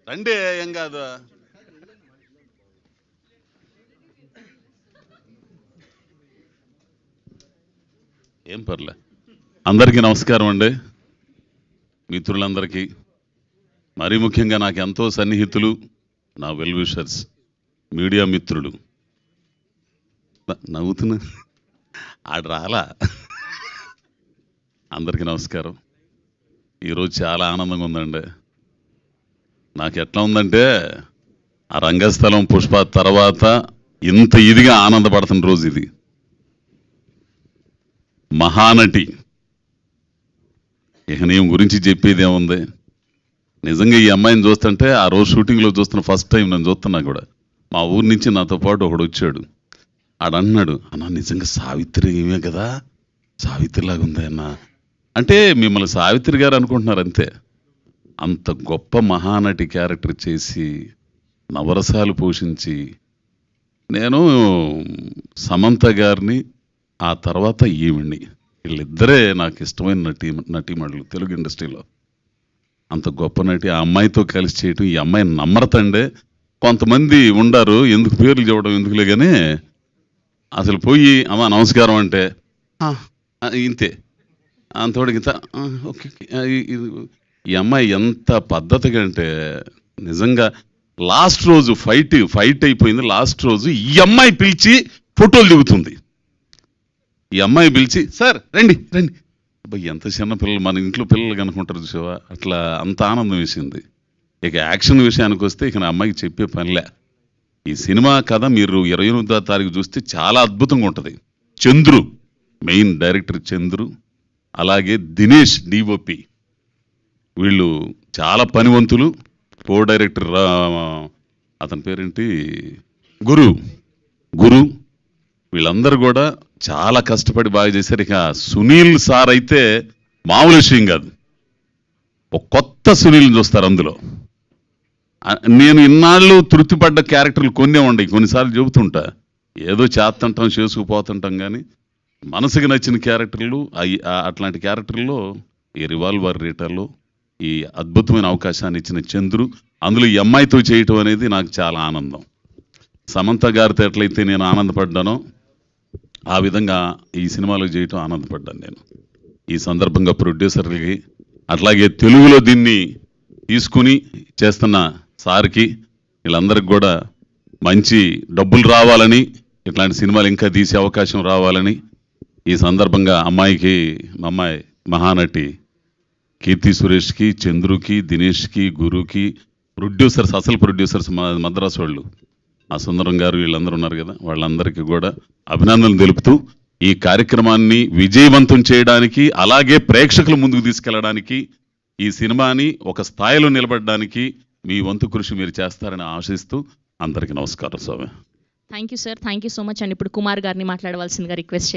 రండి, ఏం కాదు. ఏం పర్లే. అందరికీ నమస్కారం అండి. మిత్రులందరికీ, మరీ ముఖ్యంగా నాకు ఎంతో సన్నిహితులు, నా వెల్ విషర్స్, మీడియా మిత్రులు. నవ్వుతున్నా ఆడు రాలా. అందరికీ నమస్కారం. ఈరోజు చాలా ఆనందంగా ఉందండి. నాకు ఎట్లా ఉందంటే, ఆ రంగస్థలం పుష్ప తర్వాత ఇంత ఇదిగా ఆనందపడుతున్న రోజు ఇది. మహానటి, ఇక నేను గురించి చెప్పేది ఏముంది. నిజంగా ఈ అమ్మాయిని చూస్తుంటే, ఆ రోజు షూటింగ్లో చూస్తున్న ఫస్ట్ టైం నేను చూస్తున్నా కూడా, మా ఊరి నుంచి నాతో పాటు ఒకడు వచ్చాడు. ఆడన్నాడు, అన్న నిజంగా సావిత్రి ఏమే కదా, సావిత్రిలాగా ఉంది అన్న అంటే. మిమ్మల్ని సావిత్రి గారు అనుకుంటున్నారు అంతే. అంత గొప్ప మహానటి క్యారెక్టర్ చేసి నవరసాలు పోషించి, నేను సమంత గారిని, ఆ తర్వాత ఈవిడ్ని, వీళ్ళిద్దరే నాకు ఇష్టమైన నటీమణులు తెలుగు ఇండస్ట్రీలో. అంత గొప్ప నటి ఆ అమ్మాయితో కలిసి చేయటం, ఈ అమ్మాయి నమ్రతండే. కొంతమంది ఉండారు, ఎందుకు పేర్లు చెప్పడం ఎందుకులే కానీ, అసలు పోయి అమ్మా నమస్కారం అంటే ఇంతే, అంతోడికి ఓకే. ఈ అమ్మాయి ఎంత పద్ధతిగా అంటే, నిజంగా లాస్ట్ రోజు ఫైట్ అయిపోయింది. లాస్ట్ రోజు ఈ అమ్మాయి పిలిచి ఫోటోలు దిగుతుంది. ఈ అమ్మాయి పిలిచి, సార్ రండి రండి. అబ్బాయి ఎంత చిన్న పిల్లలు, మన ఇంట్లో పిల్లలు కనుకుంటారు చూసావా, అట్లా అంత ఆనందం వేసింది. ఇక యాక్షన్ విషయానికి వస్తే, ఇక నా అమ్మాయికి చెప్పే పనిలే. ఈ సినిమా కథ మీరు 28వ తారీఖు చూస్తే చాలా అద్భుతంగా ఉంటుంది. చంద్రు మెయిన్ డైరెక్టర్, చంద్రు, అలాగే దినేష్ డిఓపి, వీళ్ళు చాలా పనివంతులు. కో డైరెక్టర్ అతని పేరేంటి, గురు, వీళ్ళందరూ కూడా చాలా కష్టపడి బాగా చేశారు. ఇక సునీల్ సార్ అయితే మామూలు విషయం కాదు. ఒక కొత్త సునీల్ని చూస్తారు అందులో. నేను ఇన్నాళ్ళు తృప్తిపడ్డ క్యారెక్టర్లు కొన్నే ఉండయి. కొన్నిసార్లు చెబుతుంటా, ఏదో చేస్తుంటాం చేసుకుపోతుంటాం, కానీ మనసుకు నచ్చిన క్యారెక్టర్లు అట్లాంటి క్యారెక్టర్లో ఈ రివాల్వర్ రీటర్లో ఈ అద్భుతమైన అవకాశాన్ని ఇచ్చిన చంద్రు, అందులో ఈ అమ్మాయితో చేయటం అనేది నాకు చాలా ఆనందం. సమంత గారితో ఎట్లయితే నేను ఆనందపడ్డానో, ఆ విధంగా ఈ సినిమాలో చేయటం ఆనందపడ్డాను నేను. ఈ సందర్భంగా ప్రొడ్యూసర్లకి, అట్లాగే తెలుగులో దీన్ని తీసుకుని చేస్తున్న సార్కి, వీళ్ళందరికి కూడా మంచి డబ్బులు రావాలని, ఇట్లాంటి సినిమాలు ఇంకా తీసే అవకాశం రావాలని ఈ సందర్భంగా అమ్మాయికి, మా అమ్మాయి మహానటి కీర్తి సురేష్కి, చంద్రుకి, దినేష్కి, గురుకి, ప్రొడ్యూసర్స్, అసలు ప్రొడ్యూసర్స్ మద్రాసు వాళ్ళు, ఆ సుందరం గారు, వీళ్ళందరూ ఉన్నారు కదా, వాళ్ళందరికీ కూడా అభినందనలు తెలుపుతూ, ఈ కార్యక్రమాన్ని విజయవంతం చేయడానికి, అలాగే ప్రేక్షకుల ముందుకు తీసుకెళ్ళడానికి, ఈ సినిమాని ఒక స్థాయిలో నిలబడడానికి మీ వంతు కృషి మీరు చేస్తారని ఆశిస్తూ అందరికీ నమస్కారం. స్వామి. Thank you sir, thank you so much అండి. ఇప్పుడు కుమార్ గారిని మాట్లాడవలసిందిగా రిక్వెస్ట్